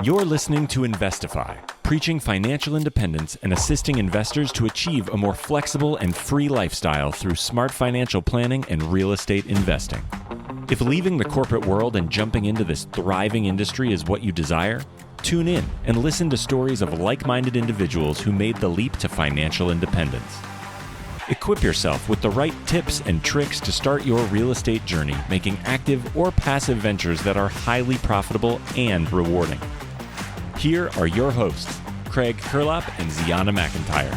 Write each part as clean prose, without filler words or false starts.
You're listening to Investify, preaching financial independence and assisting investors to achieve a more flexible and free lifestyle through smart financial planning and real estate investing. If leaving the corporate world and jumping into this thriving industry is what you desire, tune in and listen to stories of like-minded individuals who made the leap to financial independence. Equip yourself with the right tips and tricks to start your real estate journey, making active or passive ventures that are highly profitable and rewarding. Here are your hosts, Craig Curelop and Zeona McIntyre.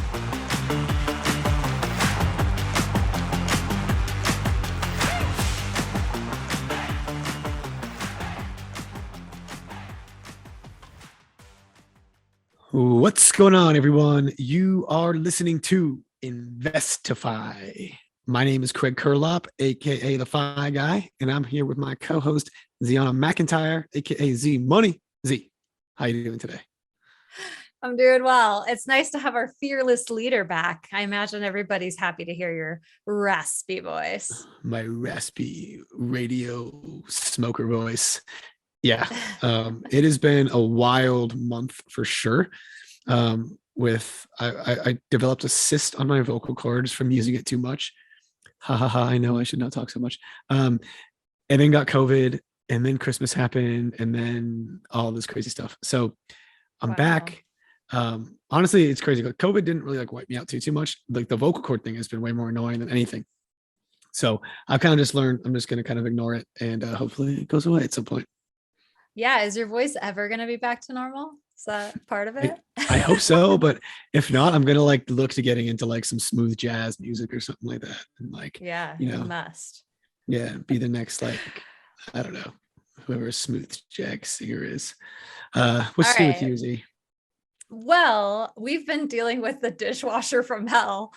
What's going on, everyone? You are listening to Investify. My name is Craig Curelop, aka the Fi Guy, and I'm here with my co-host Zeona McIntyre, aka Z Money. Z, how you doing today? I'm doing well. It's nice to have our fearless leader back. I imagine everybody's happy to hear your raspy voice. My raspy radio smoker voice. Yeah, it has been a wild month for sure. I developed a cyst on my vocal cords from using it too much. Ha ha ha! I know I should not talk so much. And then got COVID, and then Christmas happened, and then all this crazy stuff. So I'm back. Honestly, it's crazy. COVID didn't really wipe me out too much. Like the vocal cord thing has been way more annoying than anything. So I've kind of just learned I'm just going to kind of ignore it, and hopefully it goes away at some point. Yeah. Is your voice ever going to be back to normal? Is that part of it? I hope so, but if not, I'm going to look to getting into some smooth jazz music or something like that. And yeah, you must. Yeah. Be the next, I don't know, whoever a smooth jazz singer is. What's new with you, Z? Well, we've been dealing with the dishwasher from hell.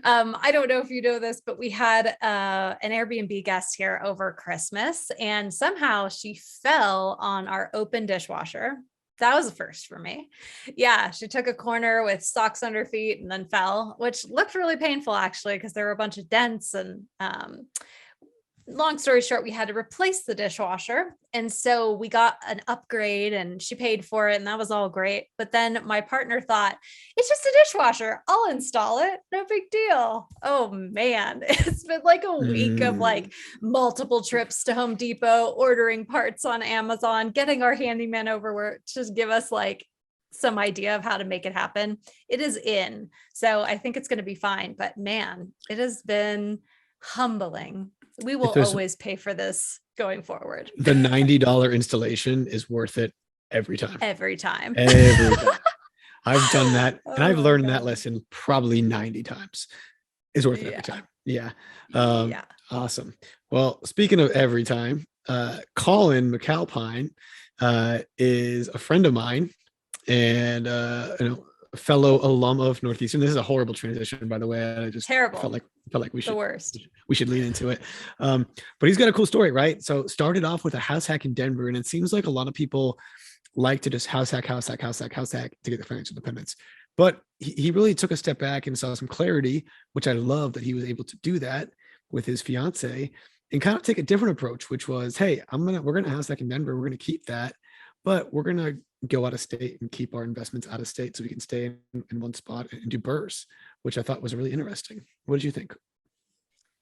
I don't know if you know this, but we had an Airbnb guest here over Christmas, and somehow she fell on our open dishwasher. That was a first for me. Yeah, she took a corner with socks under her feet and then fell, which looked really painful actually, because there were a bunch of dents. And long story short, we had to replace the dishwasher. And so we got an upgrade and she paid for it, and that was all great. But then my partner thought, it's just a dishwasher, I'll install it, no big deal. Oh man, it's been a week of multiple trips to Home Depot, ordering parts on Amazon, getting our handyman over to just give us some idea of how to make it happen. It is in, so I think it's going to be fine. But man, it has been humbling. We will always pay for this going forward. The $90 installation is worth it every time. Every time. I've done that, and I've learned that lesson probably 90 times. It's worth it every time. Yeah. Awesome. Well, speaking of every time, Colin McAlpine is a friend of mine, and a fellow alum of Northeastern. This is a horrible transition, by the way. I just terrible. Felt like we should. The worst. We should lean into it. But he's got a cool story, right? So started off with a house hack in Denver, and it seems like a lot of people like to just house hack to get the financial independence. But he really took a step back and saw some clarity, which I love that he was able to do that with his fiance and kind of take a different approach, which was, hey, we're gonna house hack in Denver. We're gonna keep that, but we're gonna go out of state and keep our investments out of state so we can stay in one spot and do BRRRRs, which I thought was really interesting. What did you think?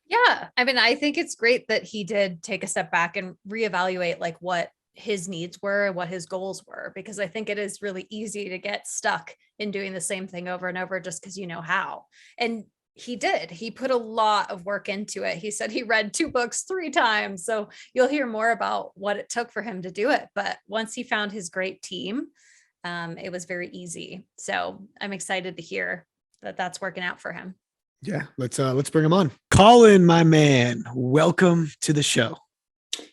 Yeah. I mean, I think it's great that he did take a step back and reevaluate what his needs were and what his goals were, because I think it is really easy to get stuck in doing the same thing over and over just because you know how. And he did. He put a lot of work into it. He said he read 2 books 3 times. So you'll hear more about what it took for him to do it. But once he found his great team, it was very easy. So I'm excited to hear that that's working out for him. Yeah, let's bring him on. Colin, my man, welcome to the show.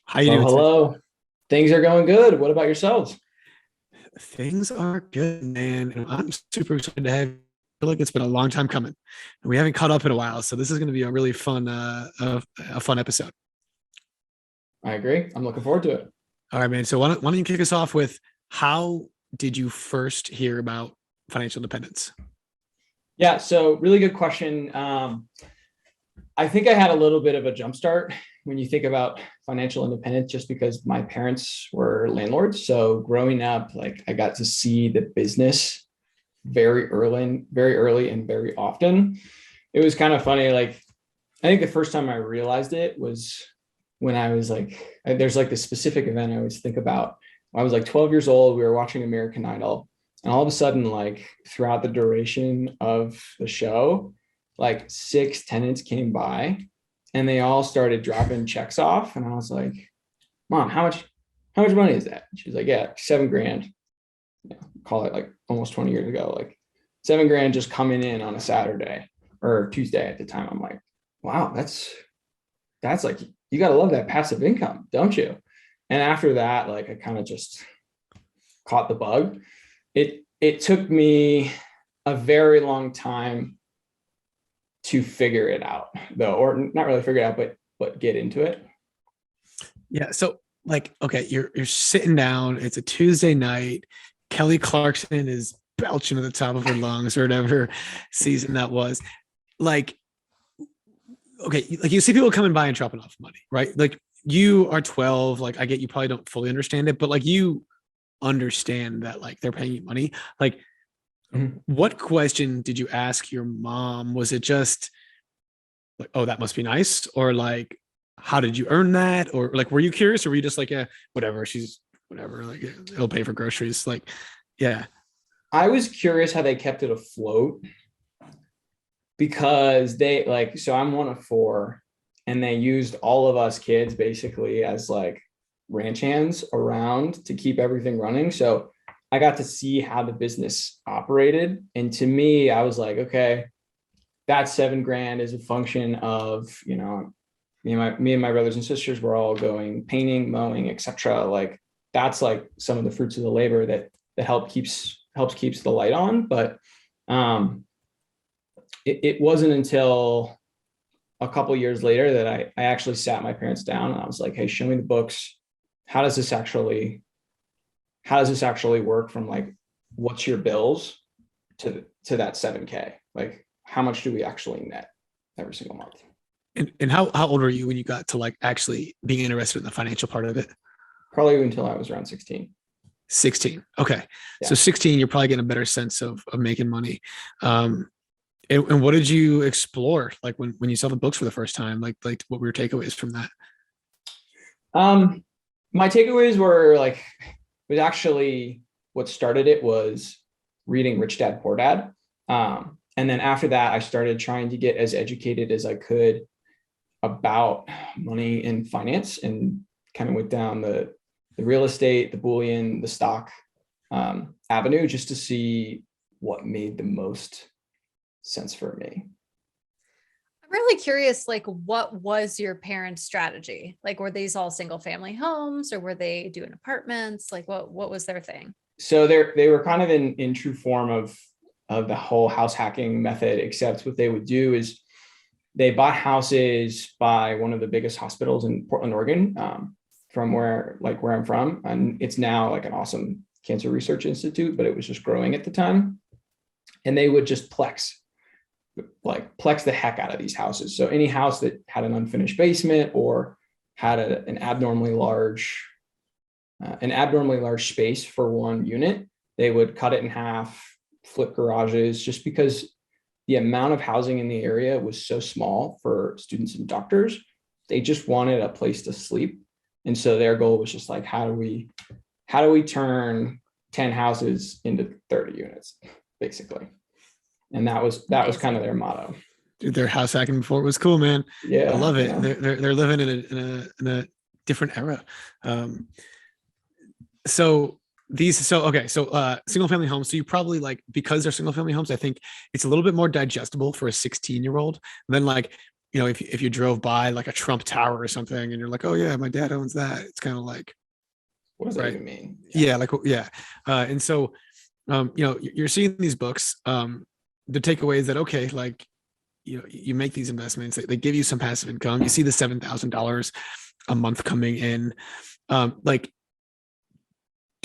How you doing? Hello. Today? Things are going good. What about yourselves? Things are good, man. And I'm super excited to have you. I feel like it's been a long time coming. We haven't caught up in a while, so this is going to be a really fun, a fun episode. I agree. I'm looking forward to it. All right, man. So why don't you kick us off with, how did you first hear about financial independence? Yeah, so really good question. I think I had a little bit of a jump start when you think about financial independence, just because my parents were landlords. So growing up, like I got to see the business very early and very often. It was kind of funny. Like, I think the first time I realized it was when I was like, there's like this specific event I always think about. I was like 12 years old. We were watching American Idol. And all of a sudden, like throughout the duration of the show, like 6 tenants came by and they all started dropping checks off. And I was like, Mom, how much money is that? She was like, yeah, $7,000. Call it like almost 20 years ago, like $7,000 just coming in on a Saturday or Tuesday at the time. I'm like, wow, that's like, you got to love that passive income, don't you? And after that, like I kind of just caught the bug. It took me a very long time to figure it out though, or not really figure it out, but get into it. Yeah. So like, okay, you're sitting down, it's a Tuesday night. Kelly Clarkson is belching at the top of her lungs or whatever season that was. Like, okay, like you see people coming by and dropping off money, right? Like you are 12, like I get you probably don't fully understand it, but like you understand that like they're paying you money. Like what question did you ask your mom? Was it just like, oh, that must be nice? Or like, how did you earn that? Or like, were you curious or were you just like, yeah, whatever, she's whatever, like it'll pay for groceries. Like, yeah. I was curious how they kept it afloat because they like, so I'm one of 4 and they used all of us kids basically as like ranch hands around to keep everything running. So I got to see how the business operated. And to me, I was like, okay, that $7,000 is a function of, you know, me and my brothers and sisters were all going painting, mowing, etc. Like that's like some of the fruits of the labor that helps keeps the light on. But it wasn't until a couple of years later that I actually sat my parents down and I was like, hey, show me the books. How does this actually work from like, what's your bills to that $7,000? Like, how much do we actually net every single month? And how old were you when you got to like actually being interested in the financial part of it? Probably until I was around 16. 16. Okay. Yeah. So 16, you're probably getting a better sense of making money. And what did you explore? Like when you saw the books for the first time, like what were your takeaways from that? My takeaways were like, it was actually what started it was reading Rich Dad, Poor Dad. And then after that, I started trying to get as educated as I could about money and finance and kind of went down the real estate, the bullion, the stock avenue just to see what made the most sense for me. I'm really curious, like, what was your parents' strategy? Like, were these all single family homes or were they doing apartments? Like, what was their thing? So they were kind of in true form of the whole house hacking method, except what they would do is they bought houses by one of the biggest hospitals in Portland, Oregon, from where I'm from. And it's now like an awesome cancer research institute, but it was just growing at the time. And they would just plex the heck out of these houses. So any house that had an unfinished basement or had an abnormally large space for one unit, they would cut it in half, flip garages, just because the amount of housing in the area was so small for students and doctors. They just wanted a place to sleep. And so their goal was just like, how do we turn 10 houses into 30 units, basically? And that was kind of their motto. Dude, their house hacking before it was cool, man. Yeah, I love it. Yeah. They're living in a different era. So single family homes. So you probably like, because they're single family homes, I think it's a little bit more digestible for a 16-year-old than like, you know, if you drove by like a Trump Tower or something and you're like, oh yeah, my dad owns that. It's kind of like, what does that even mean? And so, you know, you're seeing these books. The takeaway is that, okay, like, you know, you make these investments, they give you some passive income. You see the $7,000 a month coming in. Like,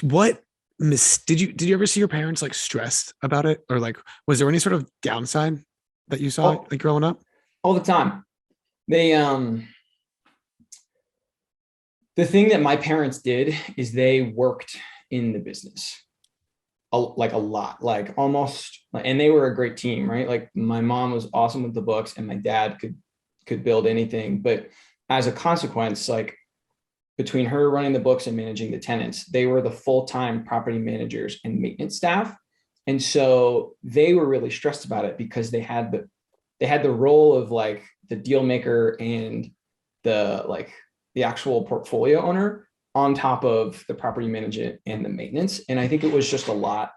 what did you ever see your parents like stressed about it, or like was there any sort of downside that you saw like growing up? All the time. They the thing that my parents did is they worked in the business like a lot, like almost, and they were a great team, right? Like my mom was awesome with the books and my dad could build anything. But as a consequence, like between her running the books and managing the tenants, they were the full-time property managers and maintenance staff. And so they were really stressed about it because they had the role of like the deal maker and the actual portfolio owner on top of the property management and the maintenance. And I think it was just a lot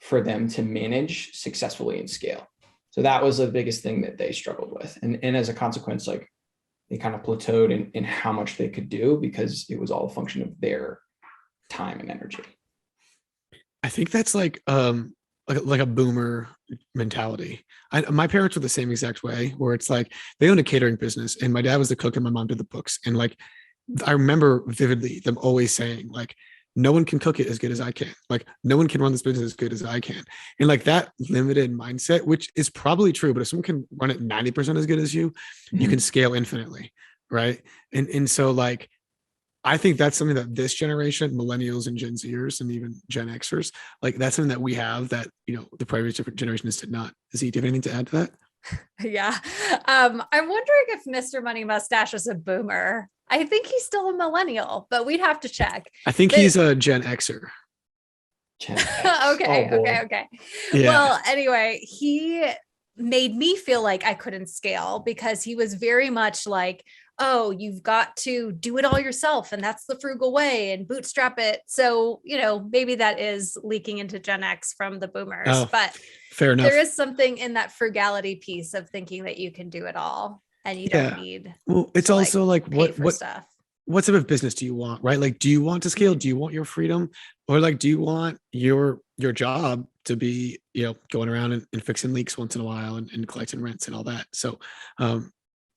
for them to manage successfully and scale. So that was the biggest thing that they struggled with. And as a consequence, like they kind of plateaued in how much they could do because it was all a function of their time and energy. I think that's like a boomer mentality. My parents were the same exact way, where it's like they owned a catering business and my dad was the cook and my mom did the books. And like I remember vividly them always saying like, no one can cook it as good as I can. Like no one can run this business as good as I can. And like that limited mindset, which is probably true, but if someone can run it 90% as good as you, you can scale infinitely. Right. And so like, I think that's something that this generation, millennials and Gen Zers and even Gen Xers, like that's something that we have that, you know, the previous generations did not. Z, do you have anything to add to that? Yeah. I'm wondering if Mr. Money Mustache was a boomer. I think he's still a millennial, but we'd have to check. I think he's a Gen Xer. Okay. Yeah. Well, anyway, he made me feel like I couldn't scale because he was very much like, oh, you've got to do it all yourself. And that's the frugal way and bootstrap it. So, you know, maybe that is leaking into Gen X from the boomers, but fair enough. There is something in that frugality piece of thinking that you can do it all and you don't need. Well, it's also like what stuff. What type of business do you want, right? Like, do you want to scale? Do you want your freedom? Or like, do you want your job to be, you know, going around and fixing leaks once in a while and collecting rents and all that? So,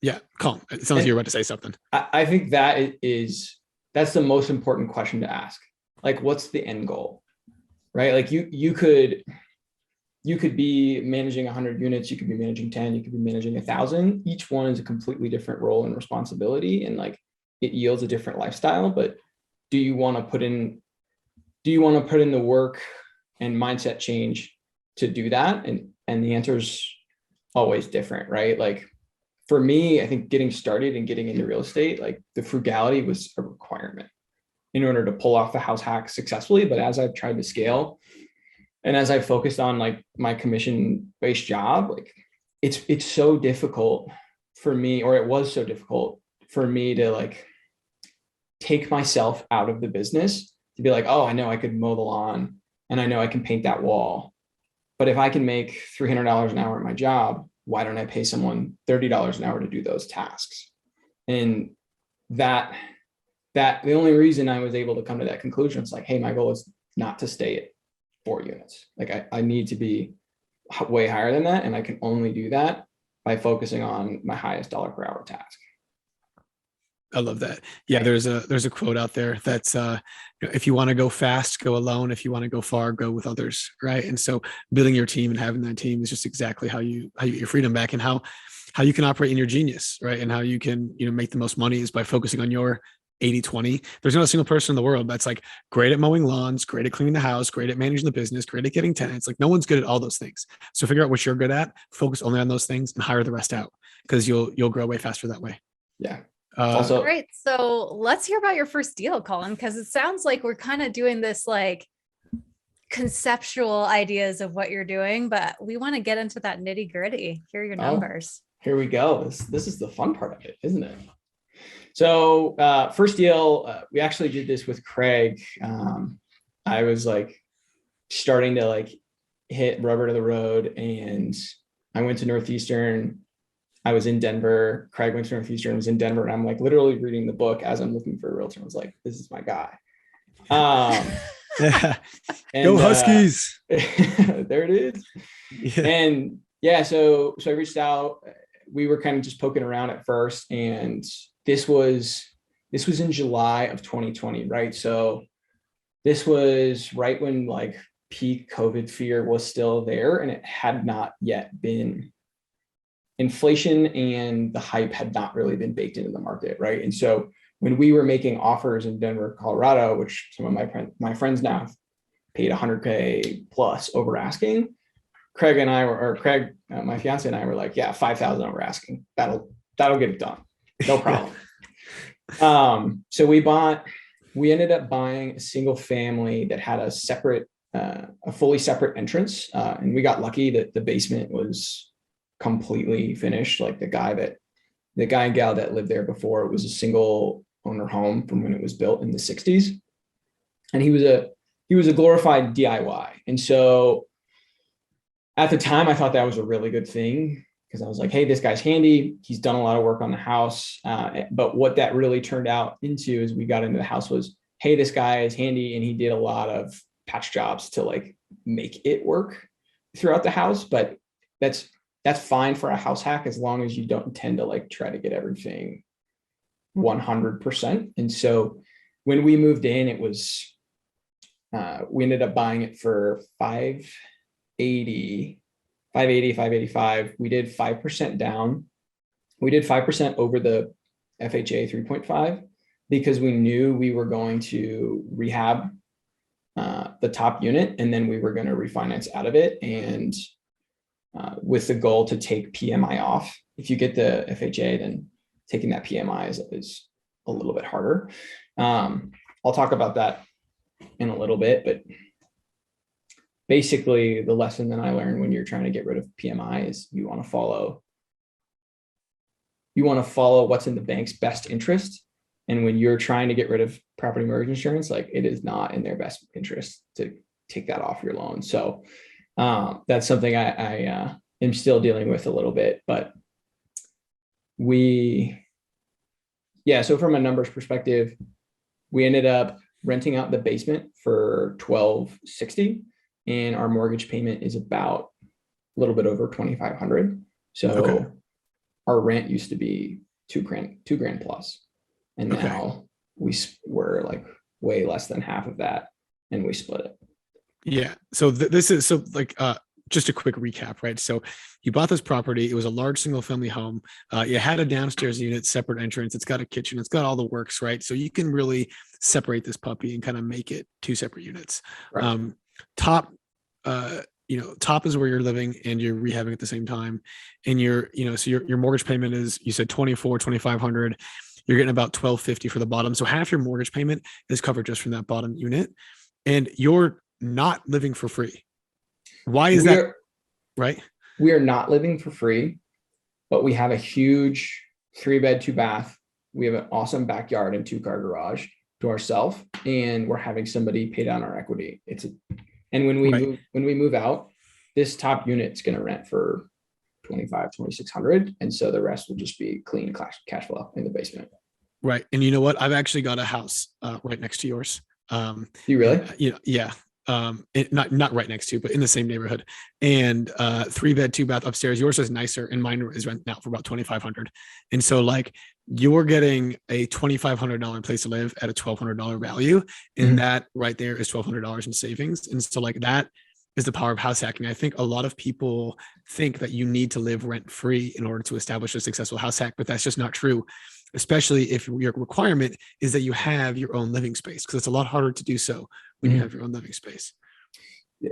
yeah, Colin, it sounds like you're about to say something. I think that's the most important question to ask. Like, what's the end goal, right? Like you could be managing 100 units, you could be managing 10, you could be managing 1,000. Each one is a completely different role and responsibility. And like, it yields a different lifestyle, but do you want to put in the work and mindset change to do that? And the answer is always different, right? Like for me, I think getting started and getting into real estate, like the frugality was a requirement in order to pull off the house hack successfully. But as I've tried to scale and as I focused on like my commission-based job, like it's so difficult for me, or it was so difficult for me to like take myself out of the business to be like, oh, I know I could mow the lawn and I know I can paint that wall. But if I can make $300 an hour at my job, why don't I pay someone $30 an hour to do those tasks? And that the only reason I was able to come to that conclusion is like, hey, my goal is not to stay at 4 units. Like I need to be way higher than that. And I can only do that by focusing on my highest dollar per hour task. I love that. Yeah, there's a quote out there that's if you want to go fast, go alone. If you want to go far, go with others. Right. And so building your team and having that team is just exactly how you get your freedom back, and how you can operate in your genius, right? And how you can, you know, make the most money is by focusing on your 80-20. There's not a single person in the world that's like great at mowing lawns, great at cleaning the house, great at managing the business, great at getting tenants. Like no one's good at all those things. So figure out what you're good at, focus only on those things, and hire the rest out, because you'll grow way faster that way. Yeah. All right. So let's hear about your first deal, Colin, because it sounds like we're kind of doing this like conceptual ideas of what you're doing, but we want to get into that nitty gritty. Here are your numbers. Here we go. This is the fun part of it, isn't it? So first deal, we actually did this with Craig. I was like starting to like hit rubber to the road, and I went to Northeastern. I was in Denver. Craig went to Northeastern, was in Denver, and I'm like literally reading the book as I'm looking for a realtor. I was like, this is my guy. Go Huskies. There it is. Yeah. And yeah, so I reached out. We were kind of just poking around at first, and this was in July of 2020, right? So this was right when like peak COVID fear was still there, and it had not yet been, inflation and the hype had not really been baked into the market, right? And so when we were making offers in Denver, Colorado, which some of my friends now have paid $100K plus over asking, Craig, my fiance and I were like, yeah, 5,000 over asking. That'll get it done. No problem. So we ended up buying a single family that had a fully separate entrance. And we got lucky that the basement was completely finished. Like the guy and gal that lived there before, it was a single owner home from when it was built in the 60s. And he was a glorified DIY. And so at the time, I thought that was a really good thing because I was like, hey, this guy's handy. He's done a lot of work on the house. But what that really turned out into as we got into the house was, hey, this guy is handy. And he did a lot of patch jobs to like make it work throughout the house. But that's fine for a house hack as long as you don't tend to like try to get everything 100%. And so when we moved in, it was, we ended up buying it for 585. We did 5% down. We did 5% over the FHA 3.5 because we knew we were going to rehab the top unit and then we were going to refinance out of it. And with the goal to take PMI off. If you get the FHA, then taking that PMI is a little bit harder. I'll talk about that in a little bit, but basically the lesson that I learned when you're trying to get rid of PMI is you want to follow what's in the bank's best interest. And when you're trying to get rid of property mortgage insurance, like it is not in their best interest to take that off your loan. So that's something I am still dealing with a little bit, but so from a numbers perspective, we ended up renting out the basement for $1,260 and our mortgage payment is about a little bit over $2,500. So our rent used to be $2,000 plus. And now we're like way less than half of that and we split it. Yeah. So this is just a quick recap, right? So you bought this property. It was a large single family home. You had a downstairs unit, separate entrance. It's got a kitchen. It's got all the works, right? So you can really separate this puppy and kind of make it two separate units. Right. Top is where you're living and you're rehabbing at the same time. And so your mortgage payment is, you said 2,500. You're getting about $1,250 for the bottom. So half your mortgage payment is covered just from that bottom unit. And you're not living for free. Why is that? Right. We are not living for free, but we have a huge 3-bed, 2-bath. We have an awesome backyard and 2-car garage to ourselves, and we're having somebody pay down our equity. And when we move out, this top unit's going to rent for $2,600, and so the rest will just be clean cash flow in the basement. Right. And you know what? I've actually got a house right next to yours. You really? Yeah. Not right next to, but in the same neighborhood. And 3-bed, 2-bath upstairs. Yours is nicer, and mine is renting out for about $2,500. And so, like, you're getting a $2,500 place to live at a $1,200 value, and that right there is $1,200 in savings. And so, like, that is the power of house hacking. I think a lot of people think that you need to live rent free in order to establish a successful house hack, but that's just not true. Especially if your requirement is that you have your own living space, because it's a lot harder to do so when you have your own living space.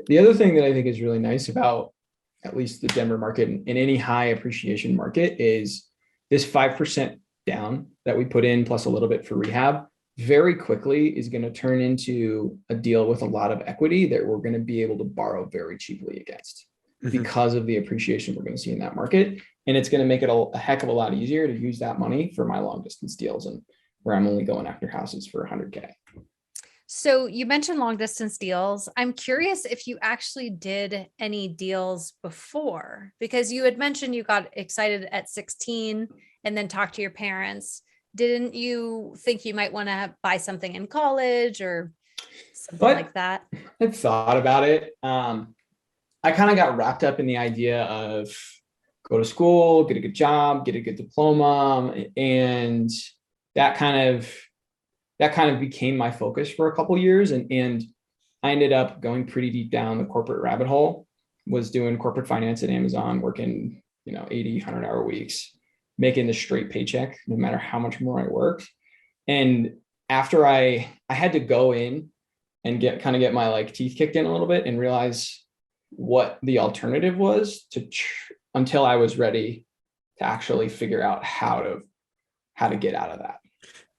The other thing that I think is really nice about at least the Denver market and any high appreciation market is this 5% down that we put in plus a little bit for rehab very quickly is going to turn into a deal with a lot of equity that we're going to be able to borrow very cheaply against because of the appreciation we're going to see in that market. And it's going to make it a heck of a lot easier to use that money for my long distance deals and where I'm only going after houses for $100K. So you mentioned long distance deals. I'm curious if you actually did any deals before, because you had mentioned you got excited at 16 and then talked to your parents. Didn't you think you might want to buy something in college or something like that? I thought about it. I kind of got wrapped up in the idea of go to school, get a good job, get a good diploma. And that kind of became my focus for a couple of years. And I ended up going pretty deep down the corporate rabbit hole, was doing corporate finance at Amazon, working, 80, 100-hour weeks, making the straight paycheck, no matter how much more I worked. And after I had to go in and get my like teeth kicked in a little bit and realize what the alternative was until I was ready to actually figure out how to get out of that.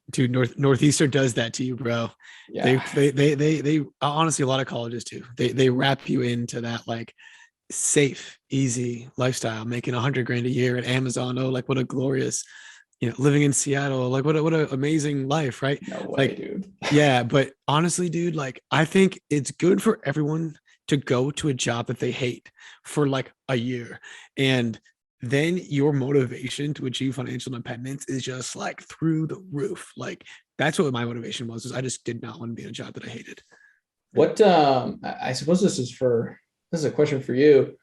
Dude, Northeastern does that to you, bro. Yeah. They honestly, a lot of colleges do. They wrap you into that like safe, easy lifestyle, making 100 grand a year at Amazon. Oh, like what a glorious, living in Seattle. Like what an amazing life, right? No way, Like, dude. yeah, but honestly, dude, like I think it's good for everyone to go to a job that they hate for like a year, and then your motivation to achieve financial independence is just like through the roof. Like that's what my motivation was, is I just did not want to be in a job that I hated. What I suppose this is a question for you.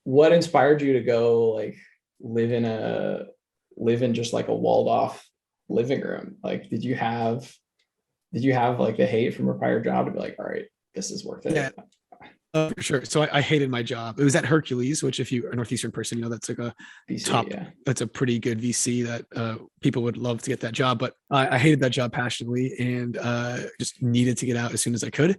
What inspired you to go like live in just like a walled off living room? Like did you have like the hate from a prior job to be like, all right, this is worth it? Yeah. For sure. So I hated my job. It was at Hercules, which if you're a Northeastern person, that's like a VC, top, yeah. that's a pretty good VC that people would love to get that job. But I hated that job passionately and just needed to get out as soon as I could.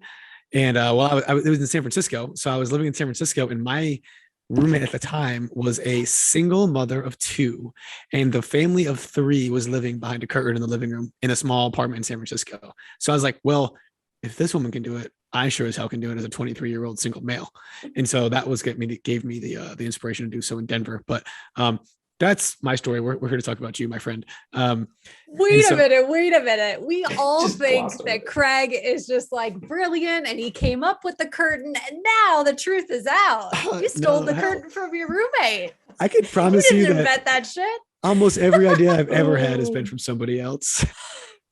And it was in San Francisco. So I was living in San Francisco, and my roommate at the time was a single mother of two, and the family of three was living behind a curtain in the living room in a small apartment in San Francisco. So I was like, well, if this woman can do it, I sure as hell can do it as a 23-year-old single male. And so that was gave me the inspiration to do so in Denver. But that's my story. We're here to talk about you, my friend. Wait a minute. We all think that it. Craig is just like brilliant and he came up with the curtain, and now the truth is out. You stole the curtain from your roommate. I can promise you didn't that invent that shit. almost every idea I've ever had has been from somebody else.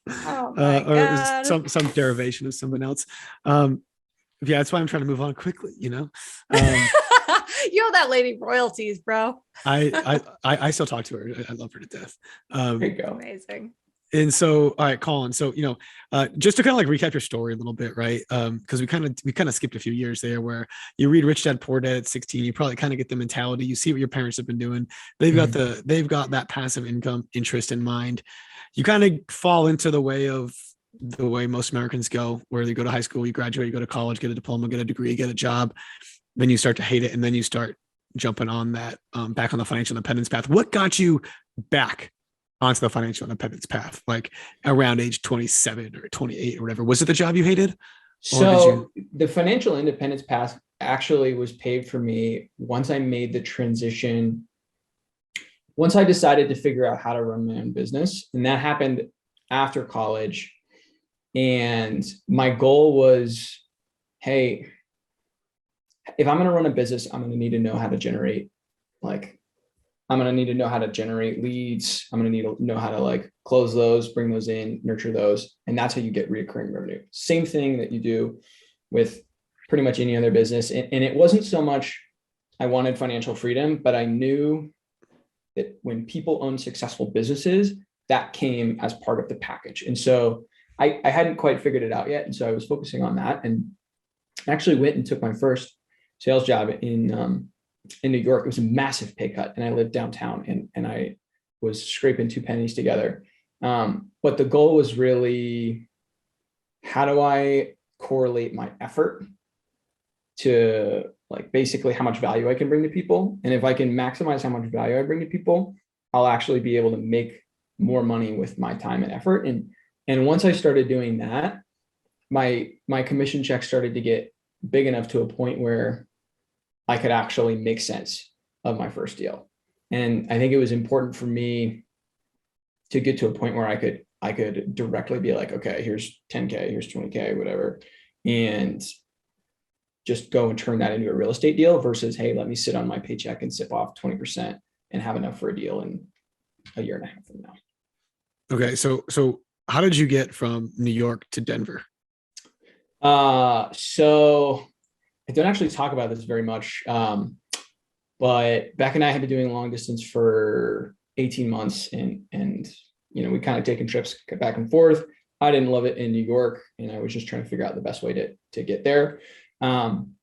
Oh my God. Or some derivation of someone else. Yeah, that's why I'm trying to move on quickly, You owe that lady royalties, bro. I still talk to her. I love her to death. There you go. Amazing. And so, all right, Colin. So, just to kind of like recap your story a little bit, right? Because we kind of skipped a few years there where you read Rich Dad Poor Dad at 16, you probably kind of get the mentality. You see what your parents have been doing. They've got that passive income interest in mind. You kind of fall into the way most Americans go, where you go to high school, you graduate, you go to college, get a diploma, get a degree, get a job. Then you start to hate it. And then you start jumping on that, back on the financial independence path. What got you back onto the financial independence path, like around age 27 or 28 or whatever? Was it the job you hated? So the financial independence path actually was paved for me once I made the transition. Once I decided to figure out how to run my own business, and that happened after college. And my goal was, hey, if I'm going to run a business, I'm going to need to know how to generate leads. I'm going to need to know how to like close those, bring those in, nurture those. And that's how you get recurring revenue. Same thing that you do with pretty much any other business. And it wasn't so much I wanted financial freedom, but I knew that when people own successful businesses, that came as part of the package. And so I hadn't quite figured it out yet. And so I was focusing on that, and actually went and took my first sales job in New York. It was a massive pay cut, and I lived downtown, and I was scraping 2 pennies together. But the goal was really, how do I correlate my effort to like basically how much value I can bring to people? And if I can maximize how much value I bring to people, I'll actually be able to make more money with my time and effort. And once I started doing that, my commission check started to get big enough to a point where I could actually make sense of my first deal. And I think it was important for me to get to a point where I could directly be like, okay, here's 10K, here's 20K, whatever, and just go and turn that into a real estate deal versus, hey, let me sit on my paycheck and sip off 20% and have enough for a deal in a year and a half from now. Okay. So how did you get from New York to Denver? So I don't actually talk about this very much. But Beck and I have been doing long distance for 18 months, and we kind of taken trips back and forth. I didn't love it in New York, and I was just trying to figure out the best way to get there. And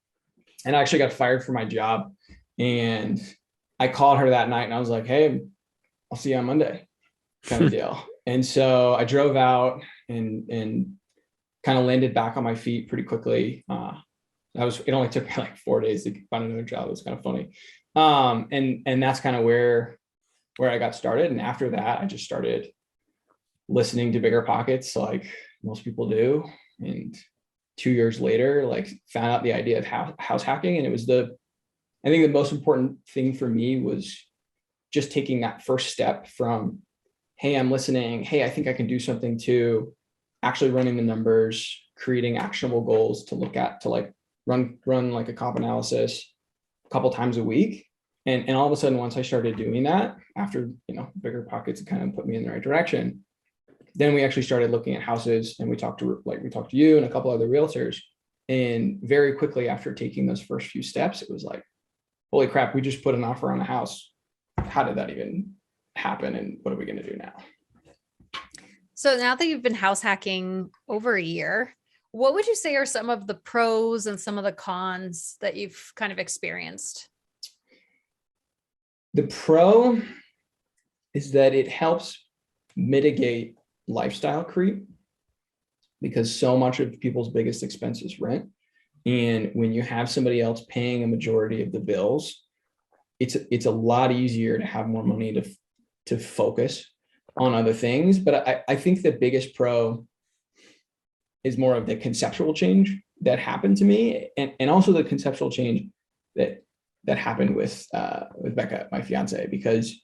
I actually got fired from my job, and I called her that night and I was like, hey, I'll see you on Monday, kind of deal. And so I drove out and kind of landed back on my feet pretty quickly. It only took me like 4 days to find another job. It was kind of funny. And that's kind of where I got started. And after that, I just started listening to BRRRR like most people do. And 2 years later, like found out the idea of house hacking. And it was I think the most important thing for me was just taking that first step from, hey, I'm listening. Hey, I think I can do something, to actually running the numbers, creating actionable goals to look at, to like run like a comp analysis a couple times a week. And all of a sudden, once I started doing that, after, BRRRR kind of put me in the right direction, then we actually started looking at houses, and we talked to you and a couple other realtors. And very quickly after taking those first few steps, it was like, holy crap, we just put an offer on a house. How did that even happen? And what are we going to do now? So now that you've been house hacking over a year, what would you say are some of the pros and some of the cons that you've kind of experienced? The pro is that it helps mitigate lifestyle creep, because so much of people's biggest expense is rent. And when you have somebody else paying a majority of the bills, it's a lot easier to have more money to focus on other things. But I think the biggest pro is more of the conceptual change that happened to me, and also the conceptual change that happened with Becca, my fiance, because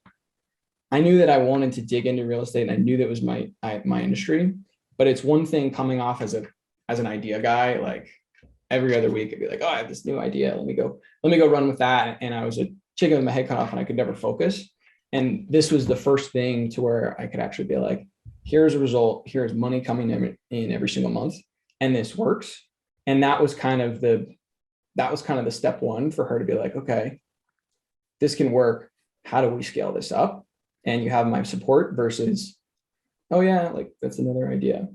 I knew that I wanted to dig into real estate, and I knew that was my industry. But it's one thing coming off as an idea guy, like every other week I'd be like, oh, I have this new idea. Let me go run with that. And I was a chicken with my head cut off, and I could never focus. And this was the first thing to where I could actually be like, here's a result, here's money coming in every single month, and this works. And that was kind of the step one for her to be like, okay, this can work. How do we scale this up? And you have my support versus, oh yeah, like that's another idea.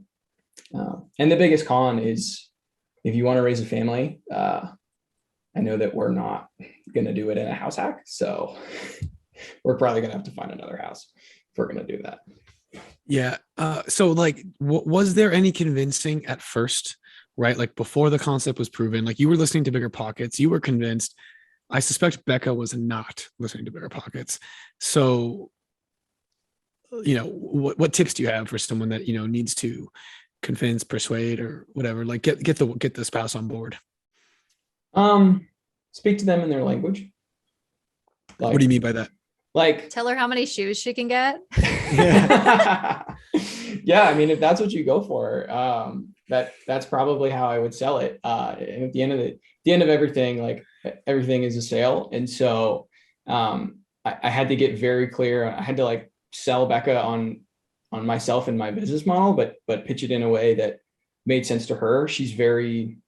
And the biggest con is, if you want to raise a family, I know that we're not going to do it in a house hack. So we're probably going to have to find another house if we're going to do that. Yeah. So like, was there any convincing at first, right? Like before the concept was proven, like you were listening to BRRRR, you were convinced. I suspect Becca was not listening to BRRRR. So, what tips do you have for someone that, needs to convince, persuade, or whatever, like get the spouse on board? Speak to them in their language. Like, what do you mean by that? Like, tell her how many shoes she can get. Yeah, I mean, if that's what you go for, that's probably how I would sell it. And at the end of everything, like everything is a sale. And so I had to get very clear. I had to like sell Becca on myself and my business model, but pitch it in a way that made sense to her. She's very,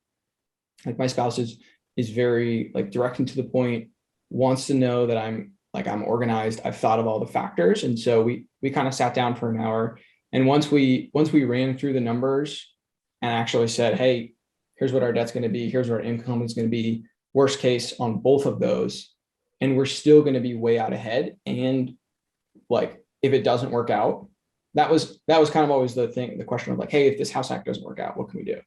like, my spouse is very like direct and to the point, wants to know that I'm organized. I've thought of all the factors. And so we kind of sat down for an hour. And once we ran through the numbers and actually said, hey, here's what our debt's going to be, here's what our income is going to be, worst case on both of those, and we're still going to be way out ahead. And like, if it doesn't work out, that was kind of always the question of like, hey, if this house hack doesn't work out, what can we do?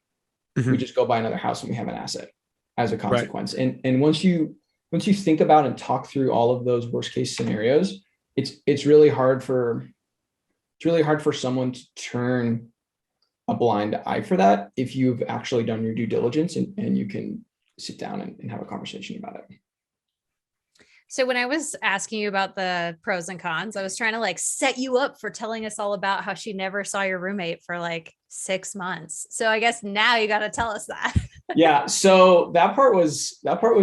Mm-hmm. We just go buy another house and we have an asset as a consequence. Right. And once you think about and talk through all of those worst case scenarios, it's really hard for someone to turn a blind eye for that if you've actually done your due diligence and you can sit down and have a conversation about it. So when I was asking you about the pros and cons, I was trying to like set you up for telling us all about how she never saw your roommate for like 6 months. So I guess now you got to tell us that. Yeah. So that part was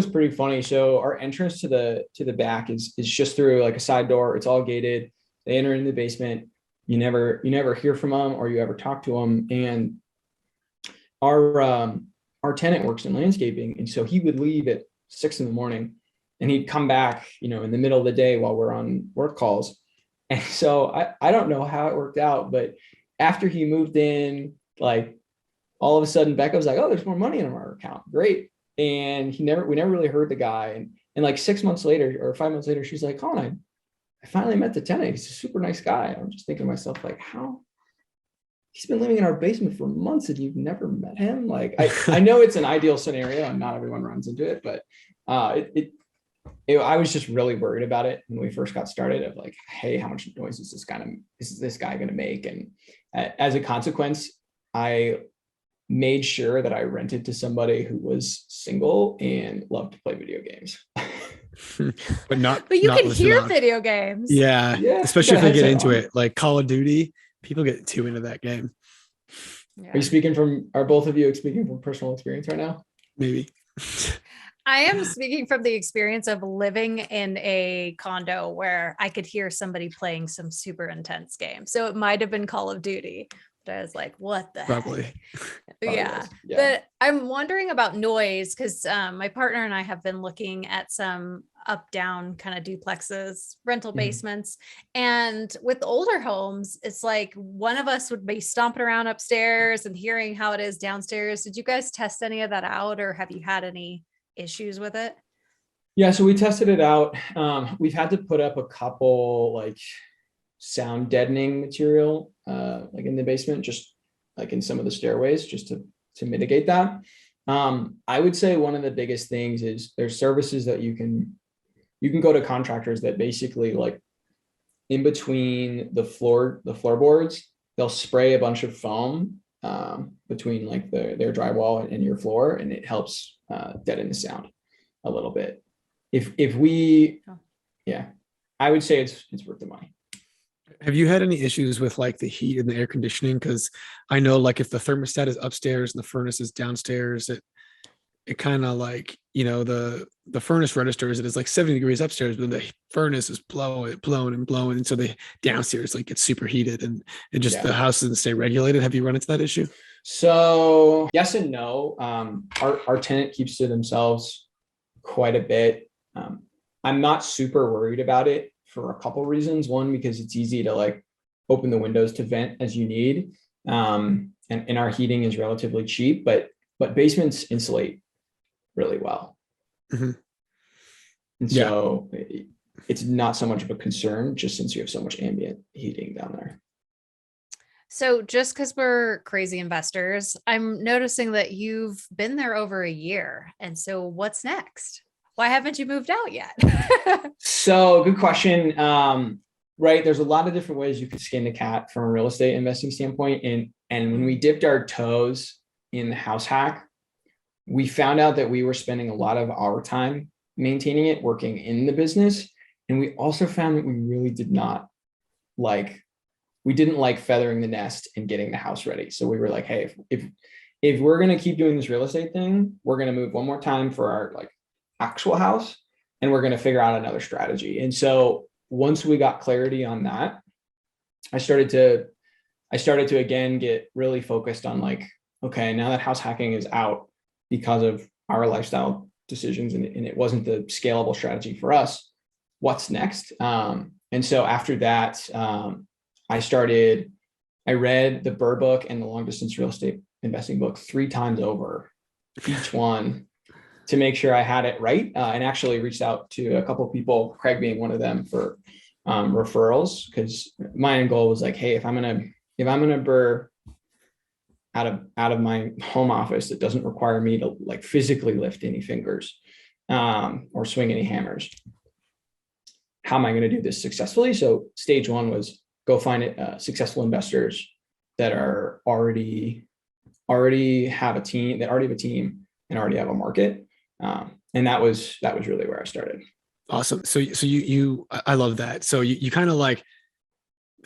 pretty funny. So our entrance to the back is just through like a side door. It's all gated. They enter in the basement. You never hear from them or you ever talk to them. And our tenant works in landscaping. And so he would leave at 6 a.m. and he'd come back, in the middle of the day while we're on work calls. And so I don't know how it worked out, but after he moved in, like all of a sudden Becca was like, oh, there's more money in our account. Great. And we never really heard the guy. And like 6 months later or 5 months later, she's like, Colin, I finally met the tenant. He's a super nice guy. I'm just thinking to myself, like, how he's been living in our basement for months and you've never met him. Like, I know it's an ideal scenario and not everyone runs into it, but I was just really worried about it when we first got started of like, hey, how much noise is this guy going to make? And as a consequence, I made sure that I rented to somebody who was single and loved to play video games. but you not can listen hear loud. video games. Yeah, Yeah, especially if they get headset into on. it, like Call of Duty. People get too into that game. Yeah. Are both of you speaking from personal experience right now? Maybe. I am speaking from the experience of living in a condo where I could hear somebody playing some super intense game. So it might have been Call of Duty, but I was like, what the Probably. heck? Probably Yeah. was. Yeah. But I'm wondering about noise because my partner and I have been looking at some up down kind of duplexes, rental basements. And with older homes, it's like one of us would be stomping around upstairs and hearing how it is downstairs. Did you guys test any of that out, or have you had any issues with it? Yeah, so we tested it out. We've had to put up a couple like sound deadening material like in the basement, just like in some of the stairways, just to mitigate that. I would say one of the biggest things is there's services that you can go to contractors that basically like in between the floorboards, they'll spray a bunch of foam between like their drywall and your floor, and it helps deaden the sound a little bit. Yeah, I would say it's worth the money. Have you had any issues with like the heat and the air conditioning? Because I know like if the thermostat is upstairs and the furnace is downstairs, it kind of like, the furnace registers it is like 70 degrees upstairs, but the furnace is blowing. And so the downstairs like gets super heated and it just, the house doesn't stay regulated. Have you run into that issue? So yes and no. Our tenant keeps to themselves quite a bit. I'm not super worried about it for a couple reasons. One, because it's easy to like open the windows to vent as you need. And our heating is relatively cheap, but basements insulate really well. Mm-hmm. And so it's not so much of a concern just since you have so much ambient heating down there. So just because we're crazy investors, I'm noticing that you've been there over a year. And so what's next? Why haven't you moved out yet? So good question. Right. There's a lot of different ways you could skin the cat from a real estate investing standpoint. And when we dipped our toes in the house hack, we found out that we were spending a lot of our time maintaining it, working in the business. And we also found that we really didn't like feathering the nest and getting the house ready. So we were like, hey, if we're going to keep doing this real estate thing, we're going to move one more time for our like actual house, and we're going to figure out another strategy. And so once we got clarity on that, I started to again get really focused on like, okay, now that house hacking is out because of our lifestyle decisions and it wasn't the scalable strategy for us, what's next? And so after that, I read the BRRRR book and the long distance real estate investing book 3 times over, each one, to make sure I had it right, and actually reached out to a couple of people, Craig being one of them, for referrals, because my end goal was like, hey, if I'm gonna BRRRR out of my home office that doesn't require me to like physically lift any fingers or swing any hammers, how am I going to do this successfully? So stage 1 was go find successful investors that are already have a team and already have a market. And that was really where I started. Awesome. So I love that. So you kind of like,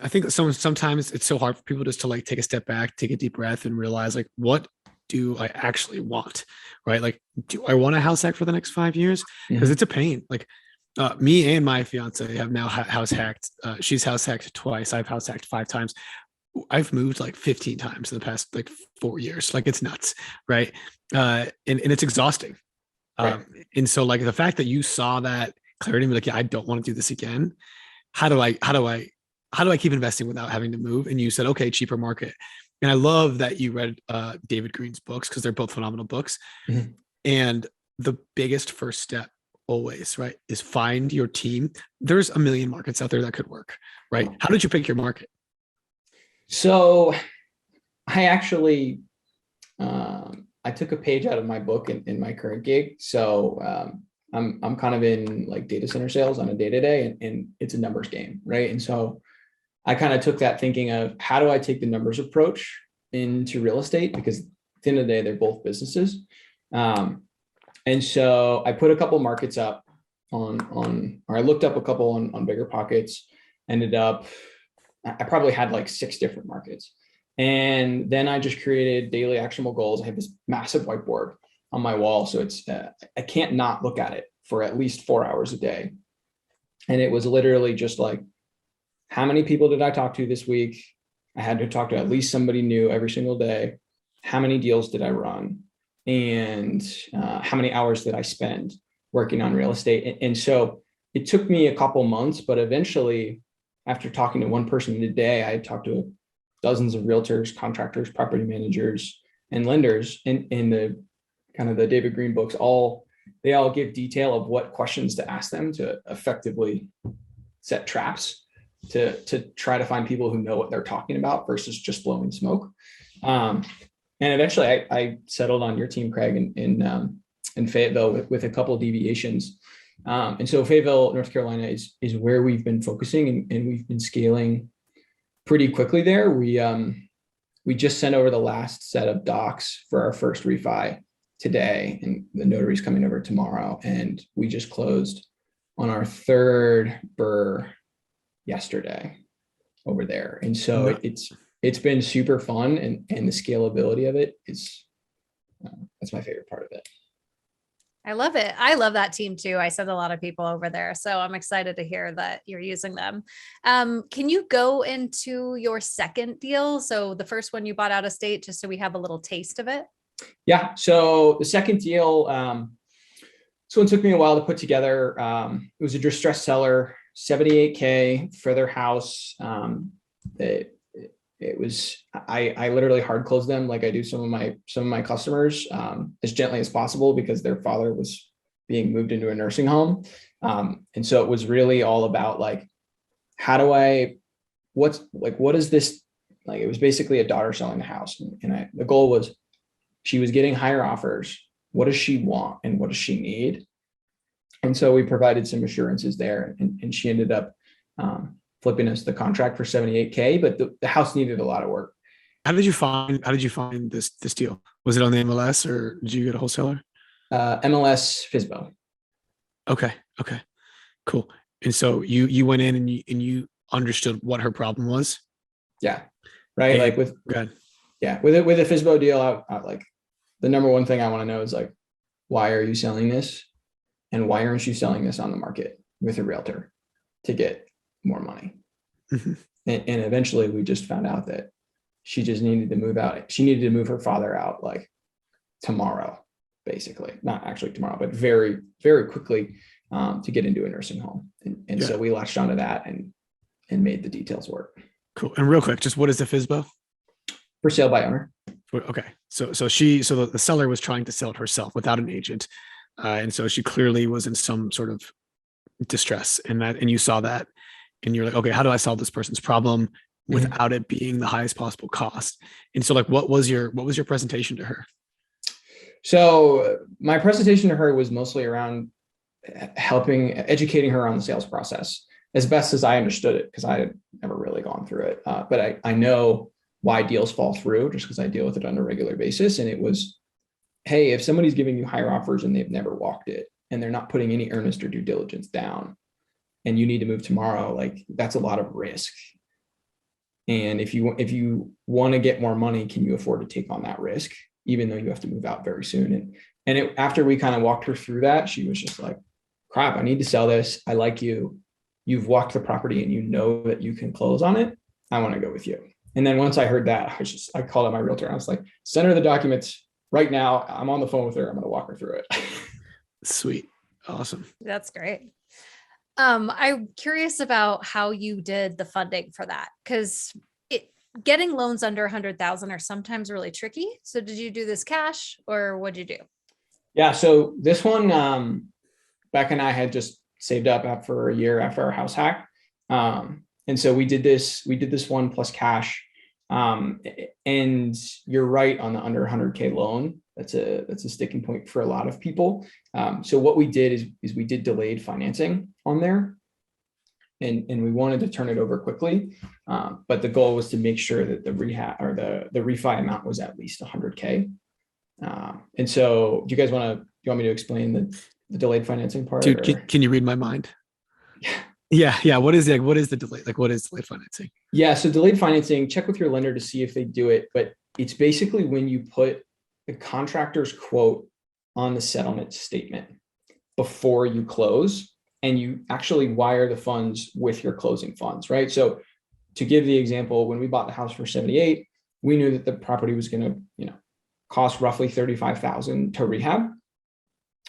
I think sometimes it's so hard for people just to like take a step back, take a deep breath and realize like, what do I actually want? Right? Like, do I want a house hack for the next 5 years? Because it's a pain. Like me and my fiance have now house hacked. She's house hacked twice. I've house hacked 5 times. I've moved like 15 times in the past like 4 years. Like it's nuts. Right. And it's exhausting. Right. And so like the fact that you saw that clarity and be like, yeah, I don't want to do this again. How do I keep investing without having to move? And you said, okay, cheaper market. And I love that you read David Green's books because they're both phenomenal books. Mm-hmm. And the biggest first step always, right, is find your team. There's a million markets out there that could work, right? How did you pick your market? So I actually, I took a page out of my book in my current gig. So I'm kind of in like data center sales on a day-to-day, and it's a numbers game, right? And so I kind of took that thinking of how do I take the numbers approach into real estate, because at the end of the day, they're both businesses. And so I put a couple markets up or I looked up a couple on Bigger Pockets, ended up, I probably had like 6 different markets. And then I just created daily actionable goals. I have this massive whiteboard on my wall. So it's, I can't not look at it for at least 4 hours a day. And it was literally just like, how many people did I talk to this week? I had to talk to at least somebody new every single day. How many deals did I run? And how many hours did I spend working on real estate? And so it took me a couple months, but eventually, after talking to one person a day, I talked to dozens of realtors, contractors, property managers, and lenders in the kind of the David Green books. They all give detail of what questions to ask them to effectively set traps to try to find people who know what they're talking about versus just blowing smoke. And eventually I settled on your team, Craig, in Fayetteville with a couple of deviations. And so Fayetteville, North Carolina is where we've been focusing, and we've been scaling pretty quickly there. We just sent over the last set of docs for our first refi today, and the notary's coming over tomorrow. And we just closed on our third BRRRR yesterday over there. And so it's been super fun, and the scalability of it is, that's my favorite part of it. I love it. I love that team too. I send a lot of people over there, so I'm excited to hear that you're using them. Can you go into your second deal? So the first one you bought out of state, just so we have a little taste of it. Yeah. So the second deal, this one took me a while to put together. It was a distressed seller, $78K for their house. It was, I literally hard closed them like I do some of my customers as gently as possible, because their father was being moved into a nursing home. And so it was really all about like, what is this? Like, it was basically a daughter selling the house. And the goal was, she was getting higher offers. What does she want and what does she need? And so we provided some assurances there, and she ended up flipping us the contract for $78K, but the house needed a lot of work. How did you find this deal? Was it on the MLS, or did you get a wholesaler? MLS FSBO. Okay, cool. And so you went in and you understood what her problem was. Yeah, right. And, like with a FSBO deal, I like, the number one thing I want to know is like, why are you selling this, and why aren't you selling this on the market with a realtor to get more money? Mm-hmm. And eventually we just found out that she just needed to move out. She needed to move her father out like tomorrow, basically. Not actually tomorrow, but very, very quickly to get into a nursing home. And so we latched onto that and made the details work. Cool. And real quick, just what is the FSBO? For sale by owner. Okay. So the seller was trying to sell it herself without an agent. And so she clearly was in some sort of distress, and you saw that, and you're like, okay, how do I solve this person's problem without it being the highest possible cost? And so like, what was your presentation to her? So my presentation to her was mostly around educating her on the sales process as best as I understood it, because I had never really gone through it. But I know why deals fall through, just because I deal with it on a regular basis. And it was, hey, if somebody's giving you higher offers and they've never walked it, and they're not putting any earnest or due diligence down, and you need to move tomorrow, like, that's a lot of risk. And if you want to get more money, can you afford to take on that risk, even though you have to move out very soon? And after we kind of walked her through that, she was just like, crap, I need to sell this. I like you. You've walked the property and you know that you can close on it. I want to go with you. And then once I heard that, I called out my realtor. I was like, send her the documents right now. I'm on the phone with her. I'm going to walk her through it. Sweet. Awesome. That's great. I'm curious about how you did the funding for that, because getting loans under 100,000 are sometimes really tricky. So did you do this cash, or what'd you do? Yeah. So this one, Becca and I had just saved up after a year after our house hack. And so we did this one plus cash. And you're right on the under 100K loan. That's a sticking point for a lot of people. So what we did is we did delayed financing on there, and we wanted to turn it over quickly. But the goal was to make sure that the rehab or the refi amount was at least 100K. And so do you want me to explain the delayed financing part? Dude, can you read my mind? Yeah. What is the delay? Like, what is delayed financing? Yeah. So delayed financing, check with your lender to see if they do it, but it's basically when you put the contractor's quote on the settlement statement before you close, and you actually wire the funds with your closing funds, right? So to give the example, when we bought the house for 78, we knew that the property was going to, cost roughly 35,000 to rehab.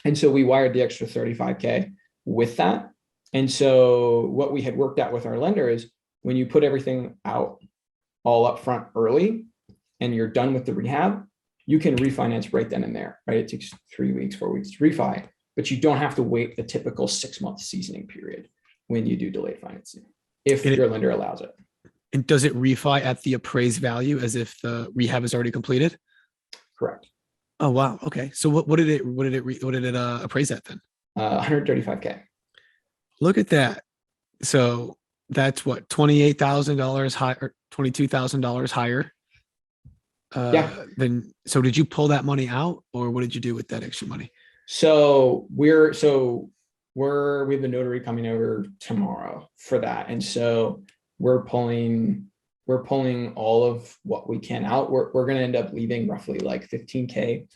And so we wired the extra 35K with that. And so what we had worked out with our lender is when you put everything out all up front early and you're done with the rehab, you can refinance right then and there, right? It takes 3 weeks, 4 weeks to refi, but you don't have to wait the typical 6-month seasoning period when you do delayed financing, if your lender allows it. And does it refi at the appraised value as if the rehab is already completed? Correct. Oh, wow. Okay. So what did it appraise at then? 135K. Look at that. So that's what, $28,000 higher, or $22,000 higher. So did you pull that money out, or what did you do with that extra money? So we have the notary coming over tomorrow for that. And so we're pulling all of what we can out. We're going to end up leaving roughly like 15K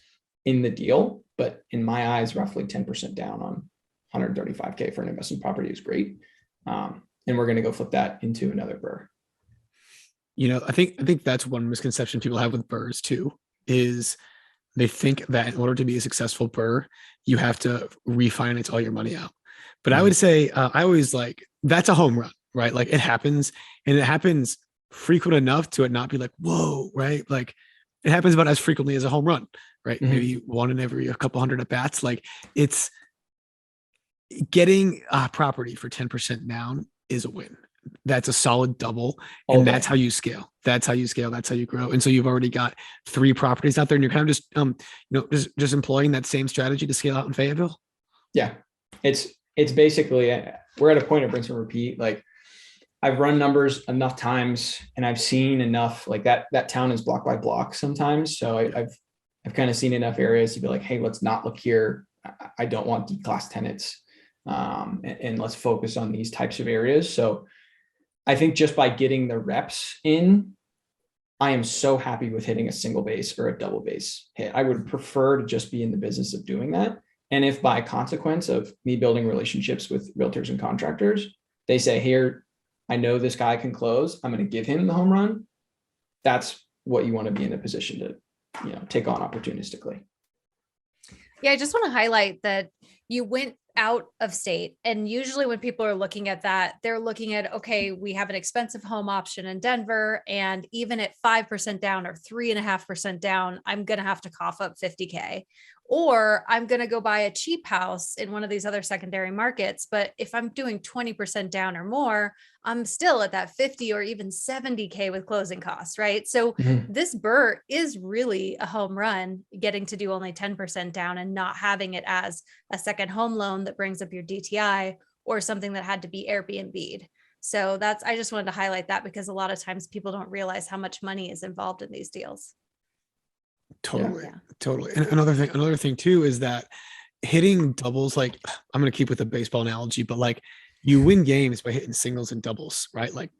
in the deal, but in my eyes, roughly 10% down on 135K for an investment property is great. And we're going to go flip that into another BRRRR. I think that's one misconception people have with BRRRRs too, is they think that in order to be a successful BRRRR, you have to refinance all your money out. But I would say, I always that's a home run, right? Like it happens, and it happens frequent enough to it not be like, whoa, right? Like it happens about as frequently as a home run, right? Mm-hmm. Maybe one in every a couple hundred at bats. Like it's getting a property for 10% down is a win. That's a solid double. And that's how you scale. That's how you grow. And so you've already got 3 properties out there, and you're kind of just employing that same strategy to scale out in Fayetteville. Yeah. It's basically, we're at a point of rinse and repeat. Like I've run numbers enough times, and I've seen enough, like that town is block by block sometimes. So I've kind of seen enough areas to be like, hey, let's not look here. I don't want D-class tenants. And let's focus on these types of areas. So I think just by getting the reps in, I am so happy with hitting a single base or a double base hit. I would prefer to just be in the business of doing that. And if by consequence of me building relationships with realtors and contractors, they say, here, I know this guy can close, I'm going to give him the home run. That's what you want to be in a position to, take on opportunistically. Yeah. I just want to highlight that you went out of state. And usually when people are looking at that, they're looking at, okay, we have an expensive home option in Denver, and even at 5% down or 3.5% down, I'm going to have to cough up 50K, or I'm going to go buy a cheap house in one of these other secondary markets. But if I'm doing 20% down or more, I'm still at that 50 or even 70K with closing costs, right? So this BRRRR is really a home run, getting to do only 10% down and not having it as a second home loan that brings up your DTI or something that had to be Airbnb'd. So I just wanted to highlight that, because a lot of times people don't realize how much money is involved in these deals. Totally. And another thing too, is that hitting doubles, like I'm going to keep with the baseball analogy, but like you win games by hitting singles and doubles, right? Like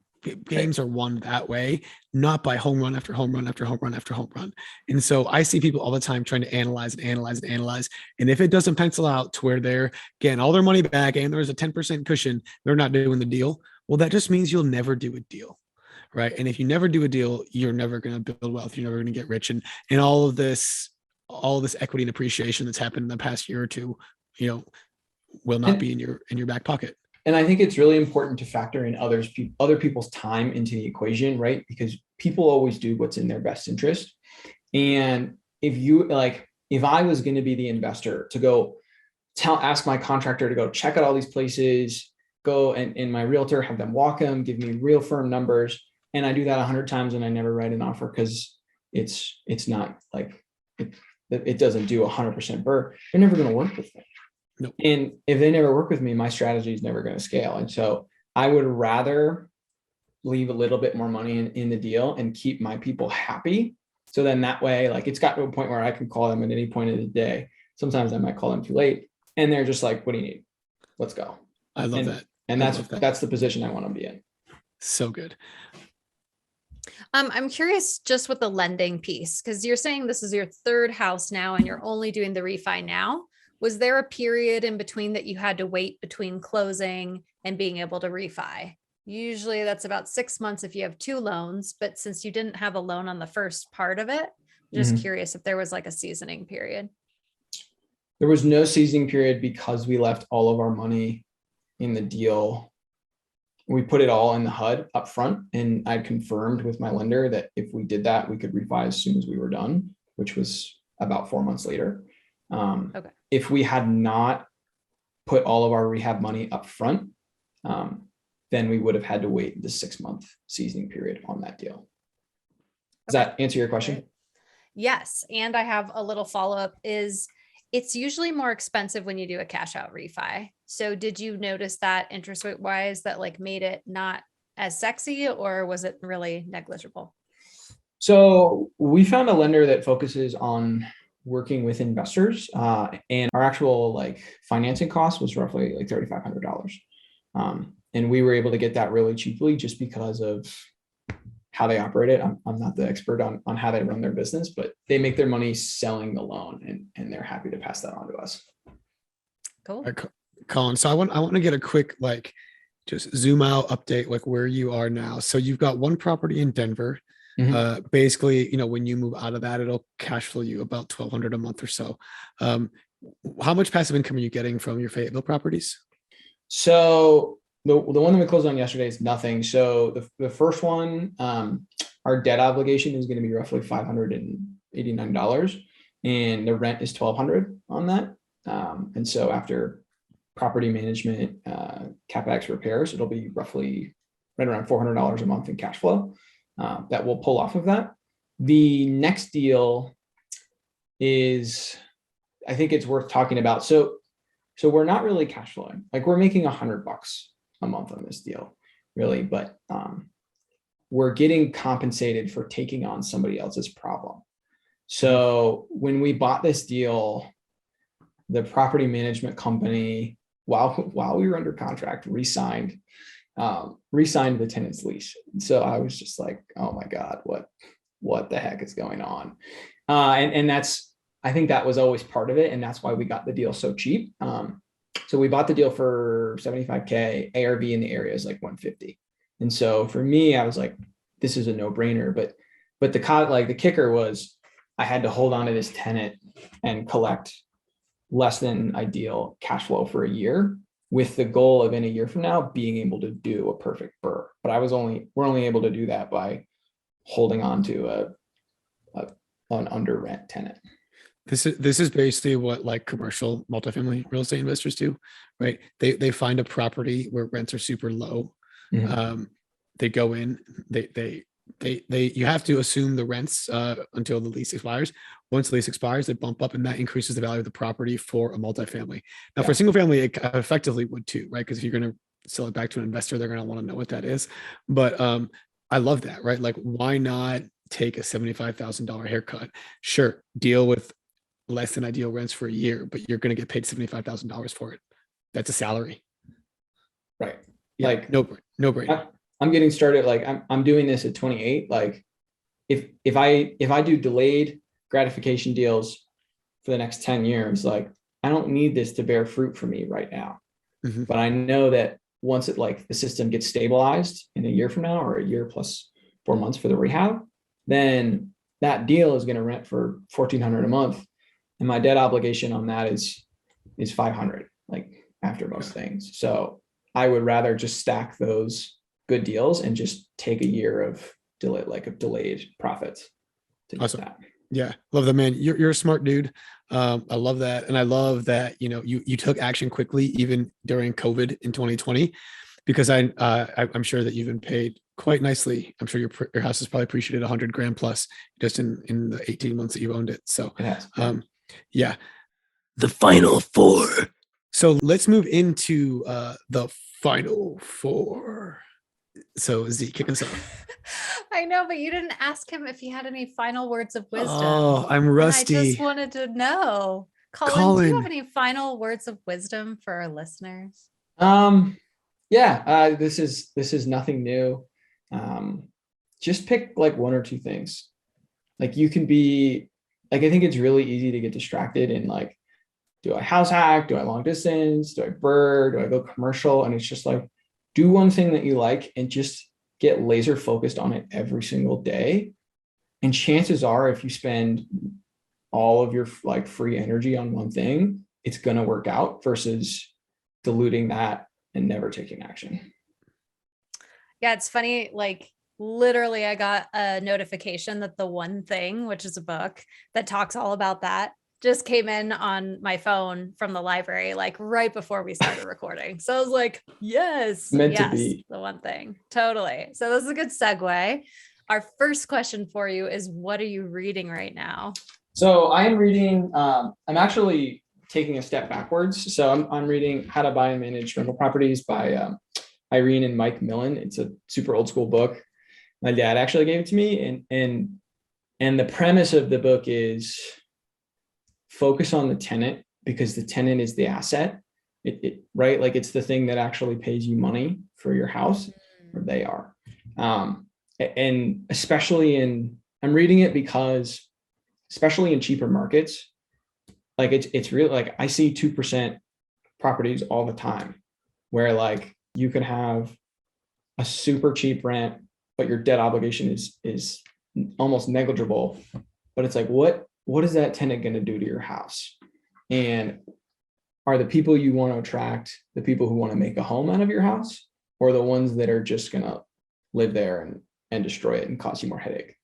games are won that way, not by home run after home run after home run after home run. And so I see people all the time trying to analyze. And if it doesn't pencil out to where they're getting all their money back and there's a 10% cushion, they're not doing the deal. Well, that just means you'll never do a deal. Right. And if you never do a deal, you're never going to build wealth. You're never going to get rich. And all this equity and appreciation that's happened in the past year or two, will not be in your back pocket. And I think it's really important to factor in other people's time into the equation, right? Because people always do what's in their best interest. And if I was going to be the investor to go, ask my contractor to go check out all these places, go and my realtor, have them walk them, give me real firm numbers. And I do that 100 times and I never write an offer because it's not like it doesn't do 100% BRRRR. They're never going to work with me. Nope. And if they never work with me, my strategy is never going to scale. And so I would rather leave a little bit more money in the deal and keep my people happy. So then that way, like it's got to a point where I can call them at any point of the day. Sometimes I might call them too late and they're just like, what do you need? Let's go. I love that. And I love that. that's the position I want to be in. So good. I'm curious just with the lending piece, because you're saying this is your third house now and you're only doing the refi now. Was there a period in between that you had to wait between closing and being able to refi? Usually that's about 6 months if you have 2 loans, but since you didn't have a loan on the first part of it, just curious if there was like a seasoning period. There was no seasoning period because we left all of our money in the deal. We put it all in the HUD up front, and I'd confirmed with my lender that if we did that, we could refi as soon as we were done, which was about 4 months later. Okay. If we had not put all of our rehab money up front, then we would have had to wait the 6-month seasoning period on that deal. Does that answer your question? Yes. And I have a little follow-up is it's usually more expensive when you do a cash out refi. So did you notice that interest rate wise that like made it not as sexy, or was it really negligible? So we found a lender that focuses on working with investors, and our actual like financing cost was roughly like $3,500. And we were able to get that really cheaply just because of how they operate it. I'm not the expert on how they run their business, but they make their money selling the loan, and they're happy to pass that on to us. Cool. All right, Colin. So I want to get a quick, like, just zoom out update, like where you are now. So you've got one property in Denver. Basically, when you move out of that, it'll cash flow you about $1,200 a month or so. How much passive income are you getting from your Fayetteville properties? So the one that we closed on yesterday is nothing. So the first one, our debt obligation is going to be roughly $589, and the rent is $1,200 on that. And so after property management, CapEx repairs, it'll be roughly right around $400 a month in cash flow that we'll pull off of that. The next deal is, I think it's worth talking about. So we're not really cash flowing. Like we're making $100 a month on this deal, really, but we're getting compensated for taking on somebody else's problem. So when we bought this deal, the property management company, while we were under contract, re-signed the tenant's lease. And so I was just like, oh my God, what the heck is going on? And that's, I think that was always part of it. And that's why we got the deal so cheap. So we bought the deal for $75K, ARV in the area is like 150. And so for me, I was like, this is a no brainer, but the kicker was I had to hold on to this tenant and collect less than ideal cash flow for a year, with the goal of in a year from now being able to do a perfect BRRRR. But we're only able to do that by holding on to an under rent tenant. This is basically what like commercial multifamily real estate investors do, right? They find a property where rents are super low. They go in, you have to assume the rents until the lease expires. Once the lease expires, they bump up, and that increases the value of the property for a multifamily. Now, for a single family, it effectively would too, right? Because if you're going to sell it back to an investor, they're going to want to know what that is. But I love that, right? Like, why not take a $75,000 haircut? Sure, deal with less than ideal rents for a year, but you're going to get paid $75,000 for it. That's a salary, right? Yeah, like no brainer. I'm getting started. Like I'm doing this at 28. Like if I do delayed gratification deals for the next 10 years, like I don't need this to bear fruit for me right now. But I know that once it like the system gets stabilized in a year from now, or a year plus 4 months for the rehab, then that deal is going to rent for $1,400 a month. And my debt obligation on that is $500, like after most things. So I would rather just stack those good deals and just take a year of delayed profits to get that. Yeah, love that, man. You're a smart dude. I love that, and I love that you took action quickly, even during COVID in 2020, because I'm sure that you've been paid quite nicely. I'm sure your house has probably appreciated 100 grand plus just in the 18 months that you've owned it. So, It has. yeah, the final four. So let's move into the final four. So Z, kick us off. I know, but you didn't ask him if he had any final words of wisdom. Oh, I'm And rusty. I just wanted to know. Colin, do you have Colin. any final words of wisdom for our listeners? Yeah, this is nothing new. Just pick like one or two things. Like you can be like, I think it's really easy to get distracted in like, do I house hack? Do I long distance? Do I BRRRR? Do I go commercial? And it's just like, do one thing that you like and just get laser focused on it every single day. And chances are, if you spend all of your like free energy on one thing, it's going to work out versus diluting that and never taking action. Yeah, it's funny. Like literally, I got a notification that The One Thing, which is a book that talks all about that, just came in on my phone from the library, like right before we started recording. So I was like, yes, Meant to be. The One Thing. Totally. So this is a good segue. Our first question for you is, what are you reading right now? So I am reading, I'm actually taking a step backwards. So I'm reading How to Buy and Manage Rental Properties by Irene and Mike Millen. It's a super old school book. My dad actually gave it to me. And the premise of the book is focus on the tenant, because the tenant is the asset. Right? Like it's the thing that actually pays you money for your house, or they are. And especially I'm reading it because especially in cheaper markets, like it's really like I see 2% properties all the time where like you can have a super cheap rent, but your debt obligation is almost negligible. But it's like, what is that tenant going to do to your house? And are the people you want to attract the people who want to make a home out of your house, or the ones that are just going to live there and destroy it and cause you more headache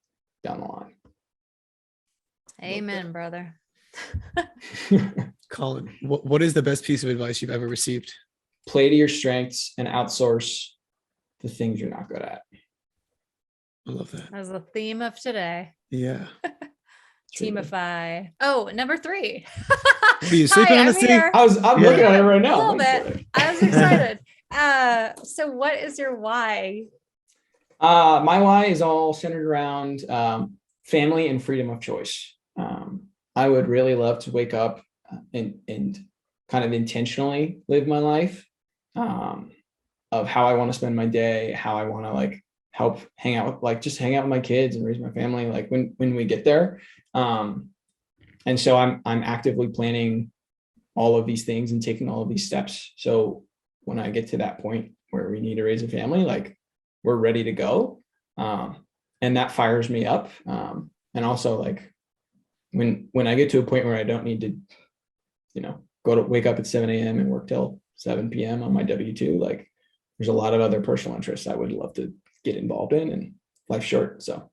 down the line? Amen, brother. Colin, what is the best piece of advice you've ever received? Play to your strengths and outsource the things you're not good at. I love that. That was the theme of today. Yeah. Teamify. Oh, number 3. Are you sleeping on the seat? I'm looking at it right now. A little bit. I was excited. So what is your why? My why is all centered around family and freedom of choice. I would really love to wake up and kind of intentionally live my life of how I want to spend my day, how I want to like help hang out with my kids and raise my family, like when we get there. And so I'm actively planning all of these things and taking all of these steps. So when I get to that point where we need to raise a family, like we're ready to go. And that fires me up. And also like when I get to a point where I don't need to, wake up at 7 a.m. and work till 7 p.m. on my W-2, like there's a lot of other personal interests I would love to get involved in, and life's short. So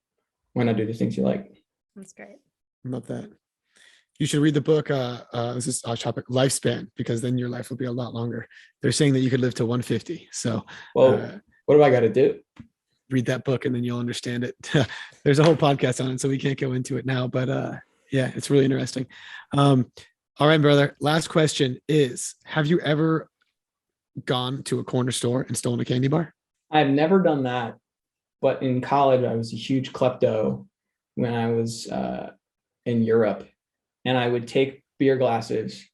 why not do the things you like? That's great. Love that. You should read the book. This is off topic, Lifespan, because then your life will be a lot longer. They're saying that you could live to 150. So, well, what do I got to do? Read that book and then you'll understand it. There's a whole podcast on it, so we can't go into it now. But yeah, it's really interesting. All right, brother. Last question is: have you ever gone to a corner store and stolen a candy bar? I've never done that, but in college, I was a huge klepto when I was in Europe. And I would take beer glasses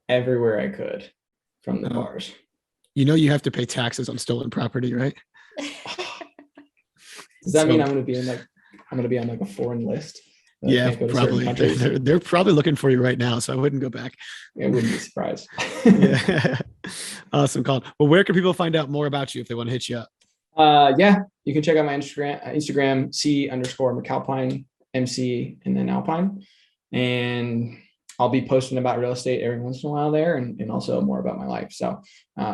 everywhere I could from the bars. You have to pay taxes on stolen property, right? Does that mean I'm going to be on like a foreign list? Yeah, probably. They're probably looking for you right now, so I wouldn't go back. I wouldn't be surprised. Yeah. Awesome, Colin. Well, where can people find out more about you if they want to hit you up? Yeah, you can check out my Instagram, C_McAlpine, MC, and then Alpine. And I'll be posting about real estate every once in a while there, and also more about my life. So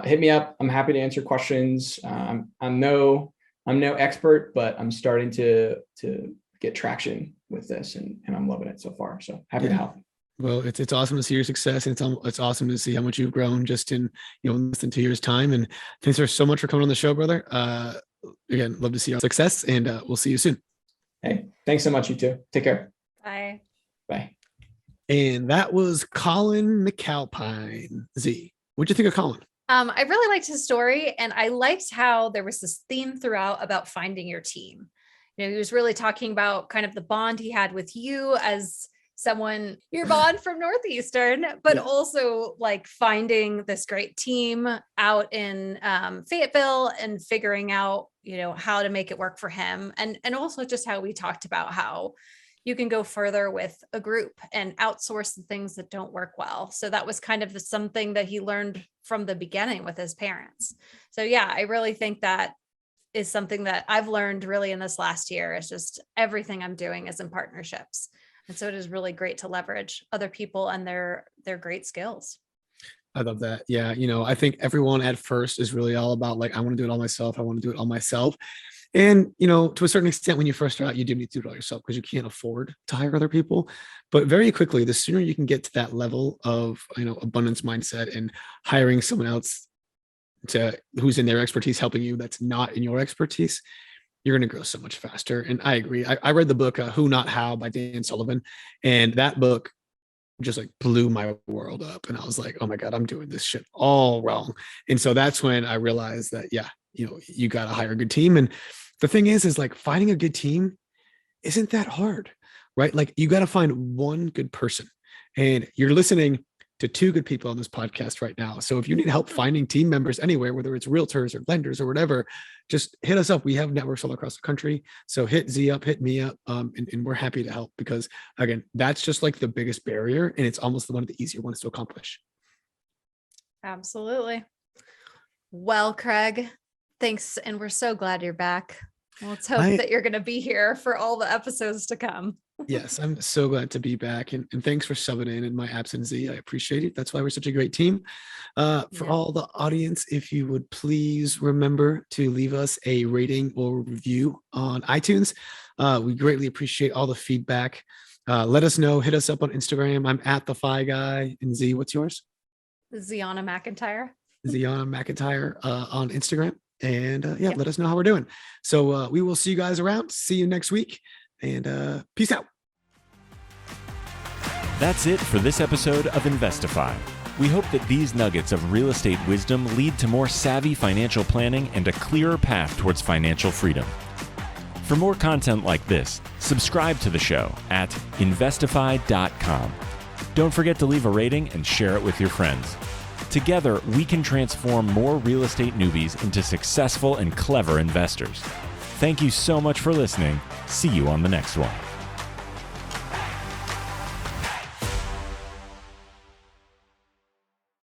hit me up. I'm happy to answer questions. I'm no expert, but I'm starting to get traction with this, and I'm loving it so far. So happy to help. Well, it's awesome to see your success, and it's awesome to see how much you've grown just in less than 2 years time. And thanks so much for coming on the show, brother. Again, love to see your success, and we'll see you soon. Hey, thanks so much. You too. Take care. Bye. Bye. And that was Colin McAlpine. Z, what'd you think of Colin? I really liked his story, and I liked how there was this theme throughout about finding your team. He was really talking about kind of the bond he had with you as someone, your bond from Northeastern, but also like finding this great team out in Fayetteville and figuring out, how to make it work for him. And also just how we talked about how you can go further with a group and outsource the things that don't work well. So that was kind of something that he learned from the beginning with his parents. So yeah, I really think that is something that I've learned really in this last year. It's just everything I'm doing is in partnerships. And so it is really great to leverage other people and their great skills. I love that. Yeah. I think everyone at first is really all about like, I want to do it all myself. I want to do it all myself. And, to a certain extent, when you first start out, you do need to do it all yourself because you can't afford to hire other people. But very quickly, the sooner you can get to that level of, abundance mindset and hiring someone else who's in their expertise, helping you, that's not in your expertise, you're going to grow so much faster. And I agree. I read the book, Who Not How by Dan Sullivan. And that book just like blew my world up. And I was like, oh my God, I'm doing this shit all wrong. And so that's when I realized that, you got to hire a good team. And the thing is like finding a good team isn't that hard, right? Like you got to find one good person, and you're listening to two good people on this podcast right now. So if you need help finding team members anywhere, whether it's realtors or lenders or whatever, just hit us up. We have networks all across the country. So hit Z up, hit me up, and we're happy to help, because again, that's just like the biggest barrier, and it's almost one of the easier ones to accomplish. Absolutely. Well, Craig, thanks. And we're so glad you're back. Let's hope that you're going to be here for all the episodes to come. Yes, I'm so glad to be back. And thanks for subbing in my absence, Z. I appreciate it. That's why we're such a great team. For all the audience, if you would please remember to leave us a rating or review on iTunes. We greatly appreciate all the feedback. Let us know. Hit us up on Instagram. I'm at the Fi Guy. And Z, what's yours? Zeona McIntyre. Zeona McIntyre on Instagram. And let us know how we're doing. So we will see you guys around. See you next week. And peace out. That's it for this episode of Investify. We hope that these nuggets of real estate wisdom lead to more savvy financial planning and a clearer path towards financial freedom. For more content like this, subscribe to the show at investify.com. Don't forget to leave a rating and share it with your friends. Together, we can transform more real estate newbies into successful and clever investors. Thank you so much for listening. See you on the next one.